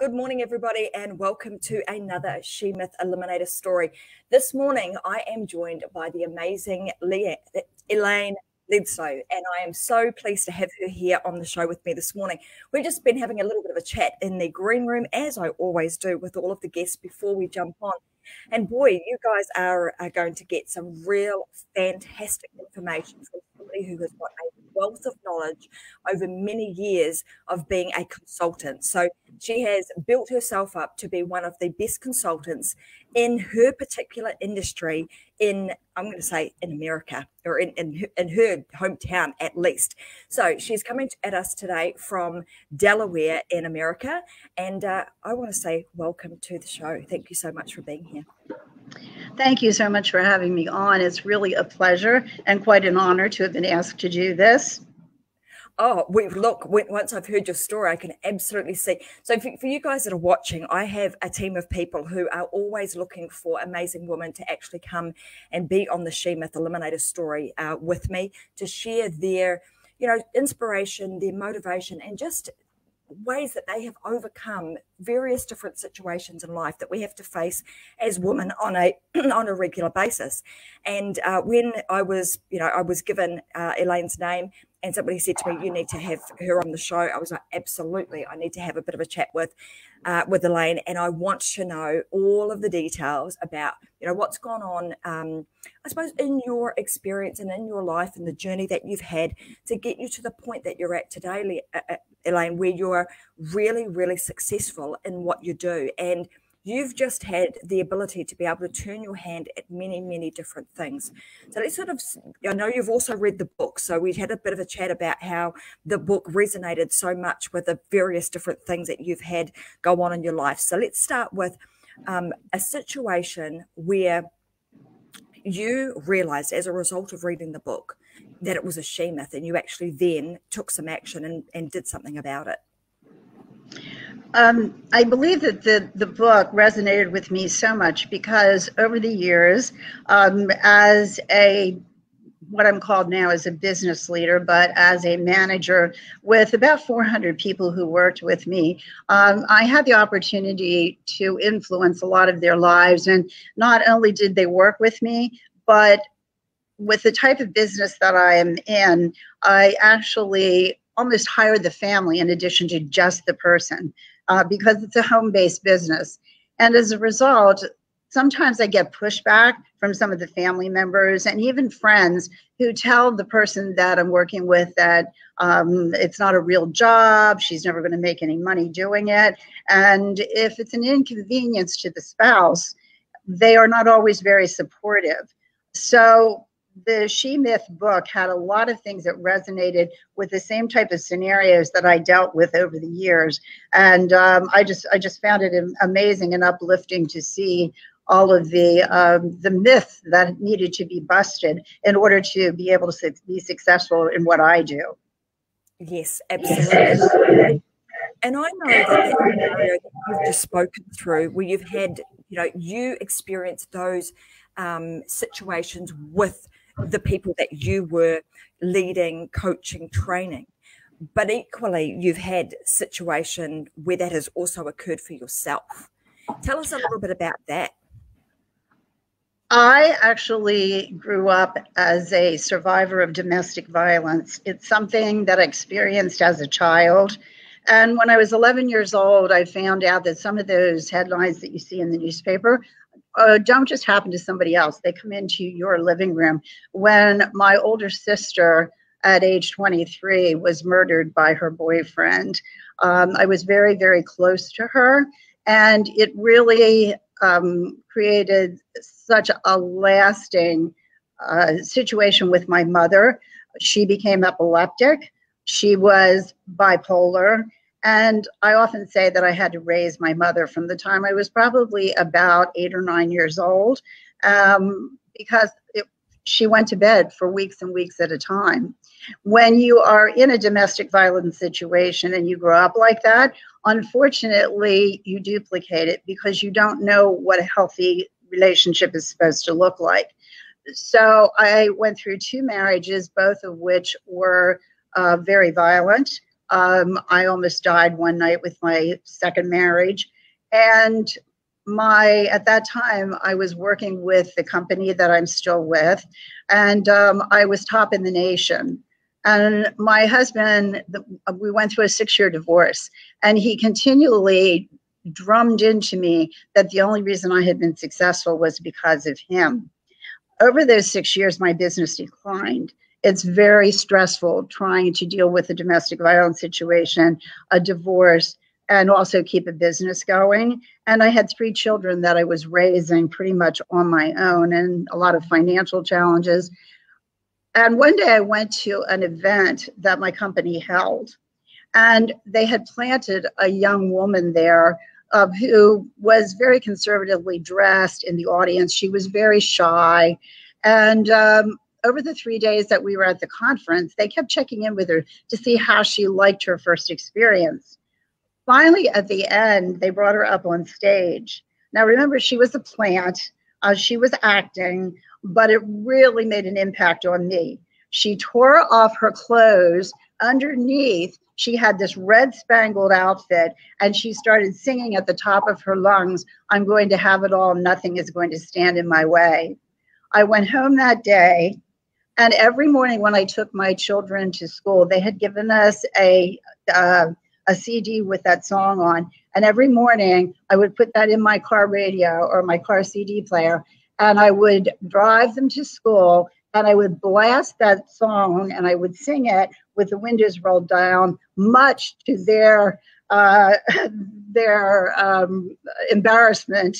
Good morning, everybody, and welcome to another She Myth Eliminator story. This morning, I am joined by the amazing Elaine Bledsoe, and I am so pleased to have her here on the show with me this morning. We've just been having a little bit of a chat in the green room, as I always do with all of the guests before we jump on. And boy, you guys are going to get some real fantastic information from somebody who has got a wealth of knowledge over many years of being a consultant. So she has built herself up to be one of the best consultants in her particular industry in, I'm going to say, in America, or in her hometown at least. So she's coming at us today from Delaware in America. And I want to say welcome to the show. Thank you so much for being here. Thank you so much for having me on. It's really a pleasure and quite an honor to have been asked to do this. Oh, look, once I've heard your story, I can absolutely see. So for you guys that are watching, I have a team of people who are always looking for amazing women to actually come and be on the She Myth Eliminator story with me to share their, inspiration, their motivation, and just ways that they have overcome various different situations in life that we have to face as women on a regular basis. And when I was given Elaine's name, and somebody said to me, "You need to have her on the show," I was like, "Absolutely, I need to have a bit of a chat with Elaine, and I want to know all of the details about what's gone on, I suppose, in your experience and in your life and the journey that you've had to get you to the point that you're at today, Elaine, where you're really, really successful in what you do, and you've just had the ability to be able to turn your hand at many, many different things." So let's I know you've also read the book. So we had a bit of a chat about how the book resonated so much with the various different things that you've had go on in your life. So let's start with a situation where you realized as a result of reading the book that it was a she myth, and you actually then took some action and did something about it. I believe that the book resonated with me so much because over the years, as what I'm called now as a business leader, but as a manager with about 400 people who worked with me, I had the opportunity to influence a lot of their lives. And not only did they work with me, but with the type of business that I am in, I actually almost hired the family in addition to just the person. Because it's a home-based business. And as a result, sometimes I get pushback from some of the family members and even friends who tell the person that I'm working with that it's not a real job, she's never going to make any money doing it. And if it's an inconvenience to the spouse, they are not always very supportive. So the She Myth book had a lot of things that resonated with the same type of scenarios that I dealt with over the years. And I just found it amazing and uplifting to see all of the myths that needed to be busted in order to be able to be successful in what I do. Yes, absolutely. And I know that scenario that you've just spoken through, where you've had, you experienced those situations with the people that you were leading, coaching, training. But equally, you've had a situation where that has also occurred for yourself. Tell us a little bit about that. I actually grew up as a survivor of domestic violence. It's something that I experienced as a child. And when I was 11 years old, I found out that some of those headlines that you see in the newspaper don't just happen to somebody else. They come into your living room. When my older sister at age 23 was murdered by her boyfriend, I was very, very close to her. And it really created such a lasting situation with my mother. She became epileptic. She was bipolar. And I often say that I had to raise my mother from the time I was probably about 8 or 9 years old, because she went to bed for weeks and weeks at a time. When you are in a domestic violence situation and you grow up like that, unfortunately, you duplicate it because you don't know what a healthy relationship is supposed to look like. So I went through 2 marriages, both of which were very violent. I almost died one night with my second marriage. And at that time, I was working with the company that I'm still with, and I was top in the nation. And my husband, we went through a 6-year divorce, and he continually drummed into me that the only reason I had been successful was because of him. Over those 6 years, my business declined. It's very stressful trying to deal with a domestic violence situation, a divorce, and also keep a business going. And I had 3 children that I was raising pretty much on my own, and a lot of financial challenges. And one day I went to an event that my company held, and they had planted a young woman there who was very conservatively dressed in the audience. She was very shy. And over the 3 days that we were at the conference, they kept checking in with her to see how she liked her first experience. Finally, at the end, they brought her up on stage. Now, remember, she was a plant. She was acting, but it really made an impact on me. She tore off her clothes. Underneath, she had this red spangled outfit, and she started singing at the top of her lungs, "I'm going to have it all. Nothing is going to stand in my way." I went home that day, and every morning when I took my children to school, they had given us a CD with that song on. And every morning I would put that in my car radio or my car CD player, and I would drive them to school, and I would blast that song, and I would sing it with the windows rolled down, much to their embarrassment.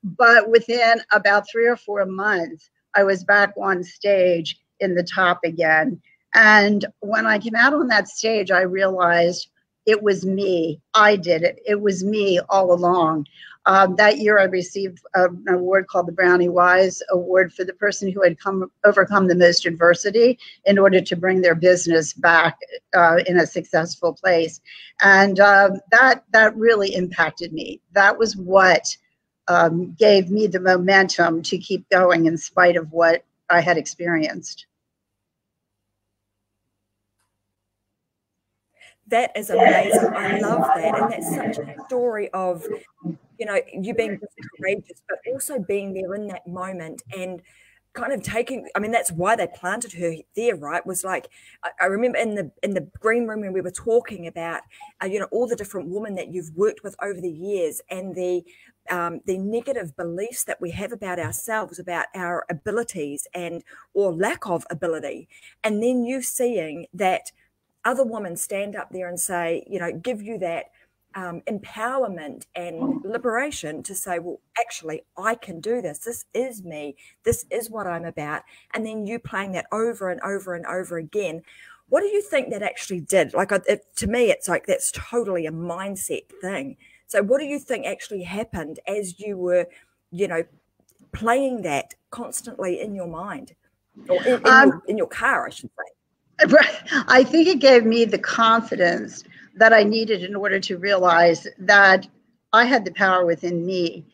But within about 3 or 4 months, I was back on stage in the top again. And when I came out on that stage, I realized it was me. I did it. It was me all along. That year, I received an award called the Brownie Wise Award for the person who had overcome the most adversity in order to bring their business back in a successful place. And that really impacted me. That was what gave me the momentum to keep going in spite of what I had experienced. That is amazing. I love that. And that's such a story of, you know, you being courageous, but also being there in that moment and kind of taking, I mean, that's why they planted her there, right? Was like, I remember in the green room when we were talking about, you know, all the different women that you've worked with over the years, and the negative beliefs that we have about ourselves, about our abilities and or lack of ability. And then you seeing that other women stand up there and say, you know, give you that empowerment and liberation to say, well, actually, I can do this. This is me. This is what I'm about. And then you playing that over and over and over again. What do you think that actually did? Like, to me, it's like that's totally a mindset thing. So what do you think actually happened as you were, you know, playing that constantly in your mind, or in your car, I should say? I think it gave me the confidence that I needed in order to realize that I had the power within me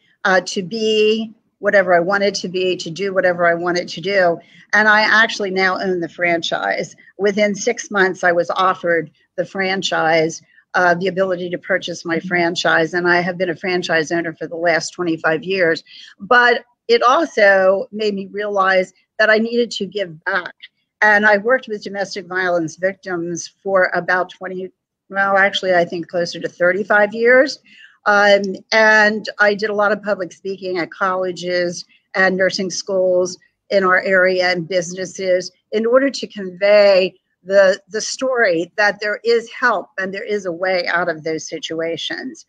to be whatever I wanted to be, to do whatever I wanted to do. And I actually now own the franchise. Within 6 months, I was offered the franchise, the ability to purchase my franchise. And I have been a franchise owner for the last 25 years. But it also made me realize that I needed to give back. And I worked with domestic violence victims for about 20, well, actually, I think closer to 35 years. And I did a lot of public speaking at colleges and nursing schools in our area and businesses in order to convey the story that there is help and there is a way out of those situations.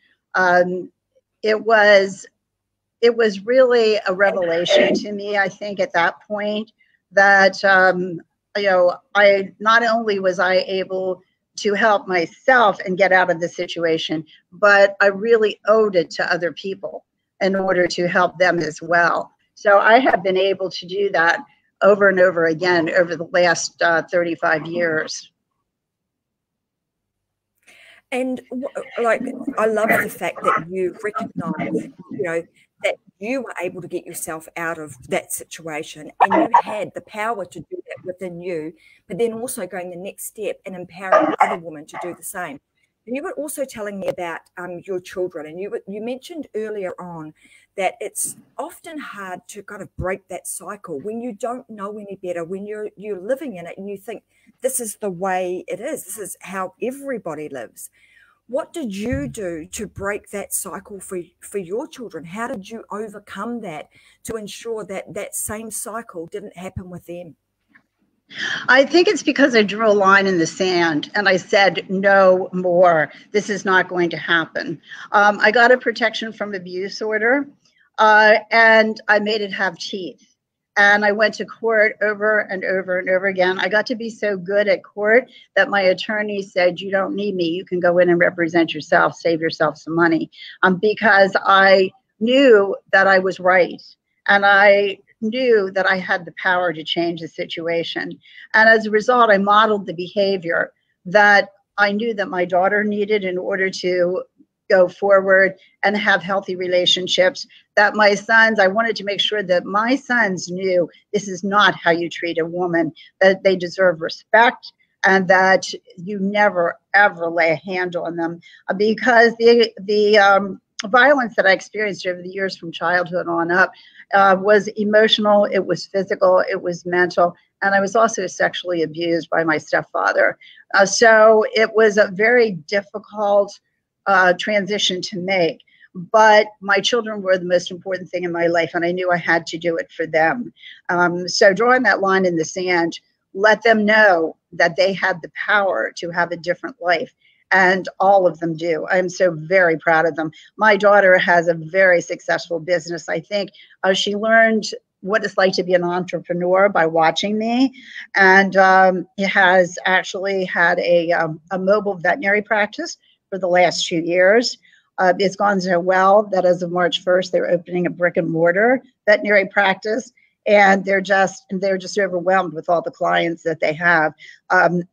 It was really a revelation to me, I think, at that point, that you know, I not only was I able to help myself and get out of the situation, but I really owed it to other people in order to help them as well. So I have been able to do that over and over again over the last 35 years. And like, I love the fact that you recognize, you know, that you were able to get yourself out of that situation, and you had the power to do that within you, but then also going the next step and empowering other women to do the same. And you were also telling me about your children, and you mentioned earlier on that it's often hard to kind of break that cycle when you don't know any better, when you're living in it and you think this is the way it is, this is how everybody lives. What did you do to break that cycle for your children? How did you overcome that to ensure that that same cycle didn't happen with them? I think it's because I drew a line in the sand and I said, no more. This is not going to happen. I got a protection from abuse order, and I made it have teeth. And I went to court over and over and over again. I got to be so good at court that my attorney said, you don't need me. You can go in and represent yourself, save yourself some money. Because I knew that I was right. And I knew that I had the power to change the situation. And as a result, I modeled the behavior that I knew that my daughter needed in order to go forward and have healthy relationships. That my sons, I wanted to make sure that my sons knew this is not how you treat a woman, that they deserve respect, and that you never, ever lay a hand on them. Because the violence that I experienced over the years from childhood on up was emotional, it was physical, it was mental, and I was also sexually abused by my stepfather. So it was a very difficult transition to make. But my children were the most important thing in my life, and I knew I had to do it for them. So drawing that line in the sand, let them know that they had the power to have a different life. And all of them do. I'm so very proud of them. My daughter has a very successful business. I think she learned what it's like to be an entrepreneur by watching me, and has actually had a mobile veterinary practice for the last 2 years. It's gone so well that as of March 1st, they're opening a brick and mortar veterinary practice. And they're just overwhelmed with all the clients that they have.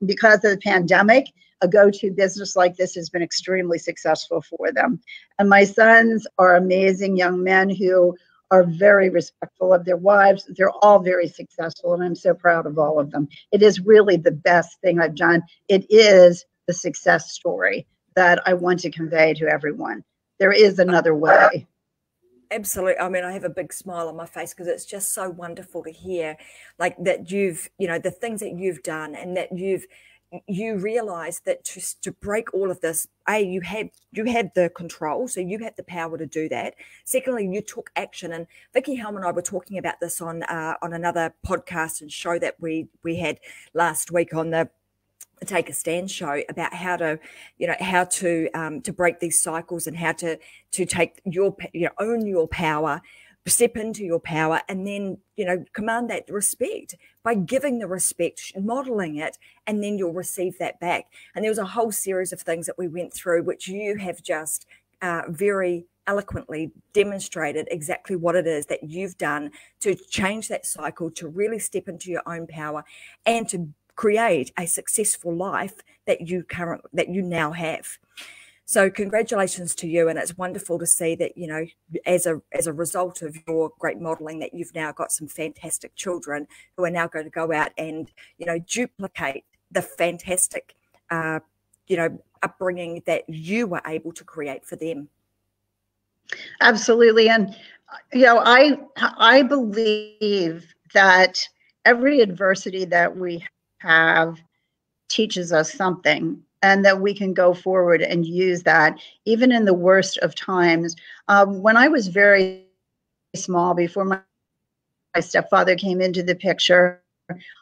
Because of the pandemic, a go-to business like this has been extremely successful for them. And my sons are amazing young men who are very respectful of their wives. They're all very successful, and I'm so proud of all of them. It is really the best thing I've done. It is the success story that I want to convey to everyone. There is another way. Absolutely. I mean, I have a big smile on my face because it's just so wonderful to hear, like, that you've, the things that you've done, and that you realize that to break all of this, you had the control, so you had the power to do that. Secondly, you took action, and Vicky Helm and I were talking about this on another podcast and show that we had last week on the Take a Stand show, about how to break these cycles, and how to take own your power, step into your power, and then command that respect by giving the respect, modeling it, and then you'll receive that back. And there was a whole series of things that we went through, which you have just very eloquently demonstrated exactly what it is that you've done to change that cycle, to really step into your own power, and to create a successful life that you now have. So congratulations to you, and it's wonderful to see that as a result of your great modeling, that you've now got some fantastic children who are now going to go out and duplicate the fantastic upbringing that you were able to create for them. Absolutely. And I believe that every adversity that we have teaches us something, and that we can go forward and use that even in the worst of times. When I was very small, before my stepfather came into the picture,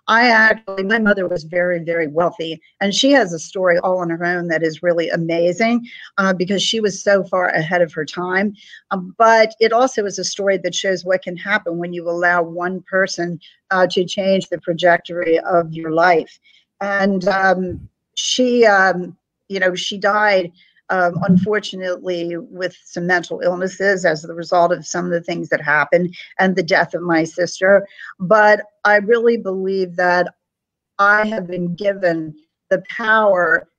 my mother was very, very wealthy, and she has a story all on her own that is really amazing, because she was so far ahead of her time. But it also is a story that shows what can happen when you allow one person to change the trajectory of your life. And she died, unfortunately, with some mental illnesses as the result of some of the things that happened, and the death of my sister. But I really believe that I have been given the power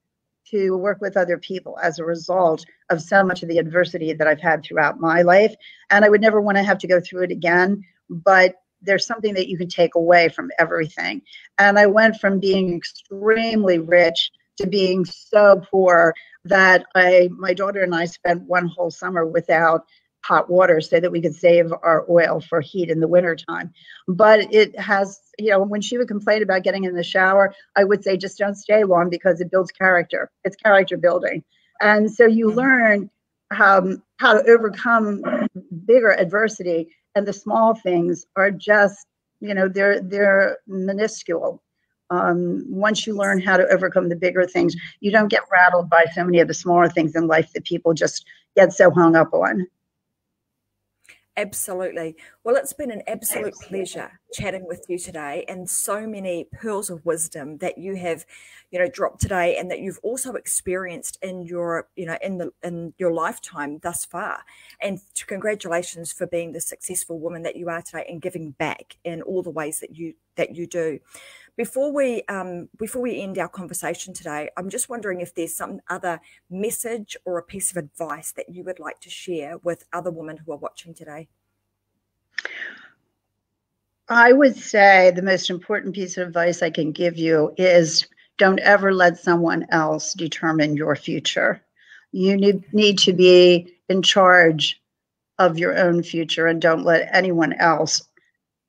to work with other people as a result of so much of the adversity that I've had throughout my life. And I would never want to have to go through it again. But there's something that you can take away from everything. And I went from being extremely rich to being so poor that my daughter and I spent one whole summer without hot water so that we could save our oil for heat in the wintertime. But it has, when she would complain about getting in the shower, I would say, just don't stay long because it builds character. It's character building. And so you learn how to overcome bigger adversity, and the small things are just, they're minuscule. Once you learn how to overcome the bigger things, you don't get rattled by so many of the smaller things in life that people just get so hung up on. Absolutely. Well, it's been an absolute pleasure chatting with you today, and so many pearls of wisdom that you have, dropped today, and that you've also experienced in your, in your lifetime thus far. And congratulations for being the successful woman that you are today and giving back in all the ways that you do. Before we end our conversation today, I'm just wondering if there's some other message or a piece of advice that you would like to share with other women who are watching today. I would say the most important piece of advice I can give you is don't ever let someone else determine your future. You need to be in charge of your own future, and don't let anyone else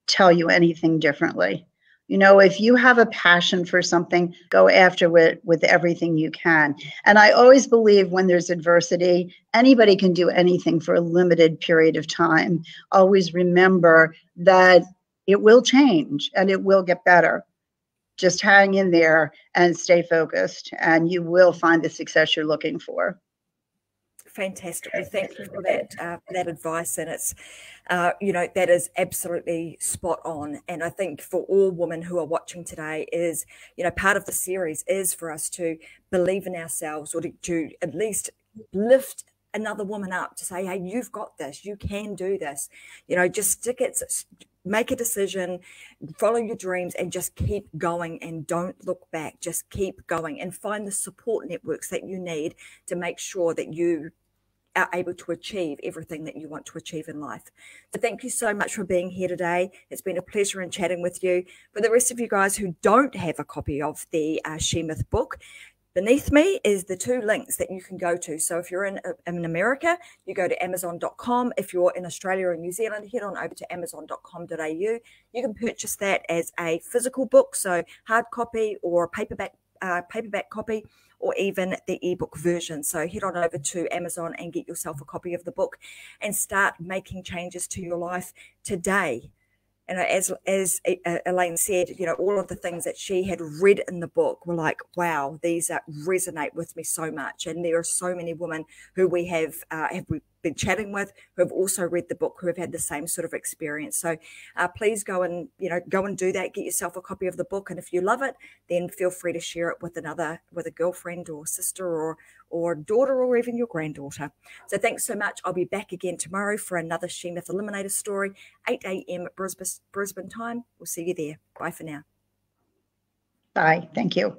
tell you anything differently. If you have a passion for something, go after it with everything you can. And I always believe when there's adversity, anybody can do anything for a limited period of time. Always remember that it will change and it will get better. Just hang in there and stay focused, and you will find the success you're looking for. Fantastic. Well, thank you for that advice, and it's that is absolutely spot on. And I think for all women who are watching today is, part of the series is for us to believe in ourselves, or to at least lift another woman up, to say, hey, you've got this, you can do this, just make a decision, follow your dreams, and just keep going, and don't look back. Just keep going and find the support networks that you need to make sure that you are able to achieve everything that you want to achieve in life. So thank you so much for being here today. It's been a pleasure in chatting with you. For the rest of you guys who don't have a copy of the She-Myth book, beneath me is the 2 links that you can go to. So if you're in America, you go to Amazon.com. If you're in Australia or New Zealand, head on over to Amazon.com.au. You can purchase that as a physical book, so hard copy or paperback copy, or even the ebook version. So head on over to Amazon and get yourself a copy of the book and start making changes to your life today. And as Elaine said, all of the things that she had read in the book were like, wow, these resonate with me so much. And there are so many women who we have been chatting with who have also read the book, who have had the same sort of experience. So please go and do that. Get yourself a copy of the book, and if you love it, then feel free to share it with a girlfriend or sister or daughter, or even your granddaughter. So thanks so much. I'll be back again tomorrow for another She-Myth Eliminator story, 8 a.m. Brisbane time. We'll see you there. Bye for now. Bye. Thank you.